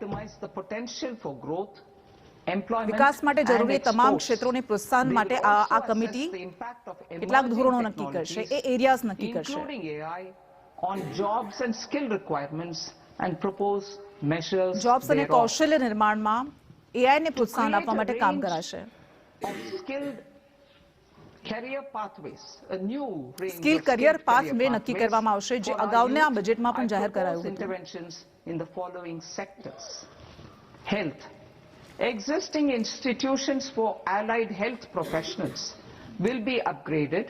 maximize the potential for growth, employment, વિકાસ માટે and જરૂરી તમામ exports. ક્ષેત્રોને પ્રોત્સાહન They માટે will આ also committee assess the impact of કેટલાક emerging ધોરણો નક્કી કરશે, એ technologies, એરિયાઝ નક્કી કરશે. including AI, on jobs and skill requirements and propose measures jobs અને thereof. કૌશલ્ય નિર્માણમાં AI ને પ્રોત્સાહન create આપવા a માટે કામ range કરાશે. of skilled career pathways, a new range skill of career skilled path career way નક્કી pathways કરવામાં આવશે, જે for our અગાઉના youth. બજેટમાં પણ I જાહેર propose કરાયું હતું. interventions in the following sectors. Health. Existing institutions for allied health professionals will be upgraded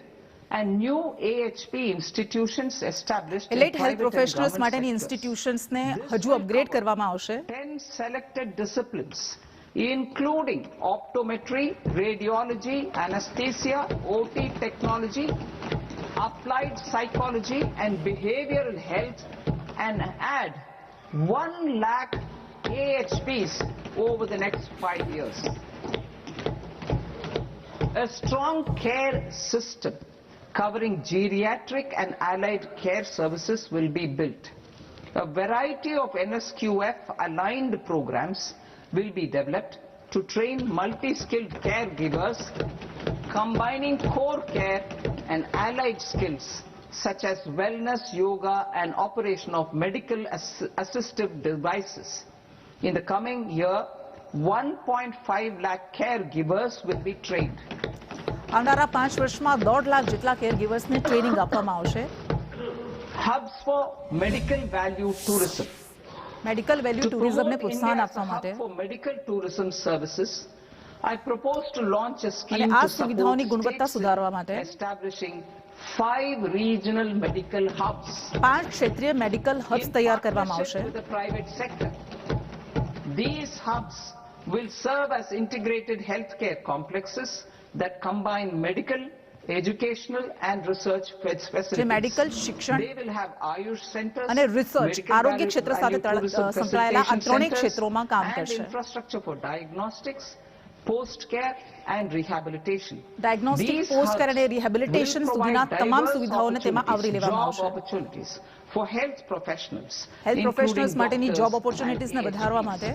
and new AHP institutions established in Alight health private and professionals government માટેની sectors. ઇન્સ્ટિટ્યુશન્સને This હજુ will upgrade cover કરવામાં આવશે. 10 selected disciplines, including optometry, radiology, anesthesia, OT technology, applied psychology and behavioral health, and add 1 lakh AHPs over the next 5 years. A strong care system covering geriatric and allied care services will be built. A variety of NSQF aligned programs will be developed to train multi-skilled caregivers, combining core care and allied skills such as wellness, yoga, and operation of medical assistive devices. In the coming year, 1.5 lakh caregivers will be trained. આવનારા 5 વર્ષમાં 1.5 લાખ જેટલા care ગિવર્સને training આપવામાં આવશે. Hubs for medical value tourism. Medical value To ટુરિઝમને promote પ્રોત્સાહન India as a આપવા hub માટે for medical tourism services, I propose to launch a અને scheme આ to support સુવિધાઓની ગુણવત્તા states સુધારવા માટે establishing 5 regional medical hubs 5 ક્ષેત્રીય મેડિકલ હબ્સ in તૈયાર કરવામાં partnership આવશે. with the private sector. These hubs will serve as integrated healthcare complexes that combine medical, educational and research જે facilities. મેડિકલ શિક્ષણ They will have Ayush centers, અને research medical આરોગ્ય value ક્ષેત્ર સાથે tourism સંકળાયેલા આ facilitation ત્રણેય centers, ક્ષેત્રોમાં કામ and કરશે. infrastructure for diagnostics, post-care and rehabilitation. Diagnostic, These post care અને hubs રિહેબિલિટેશન will સુધીના provide તમામ diverse સુવિધાઓને તેમાં આવરી opportunities, લેવામાં job આવશે. opportunities for health professionals, health professionals including માટેની doctors જોબ and ઓપોર્ચ્યુનિટીઝને વધારવા PhDs. માટે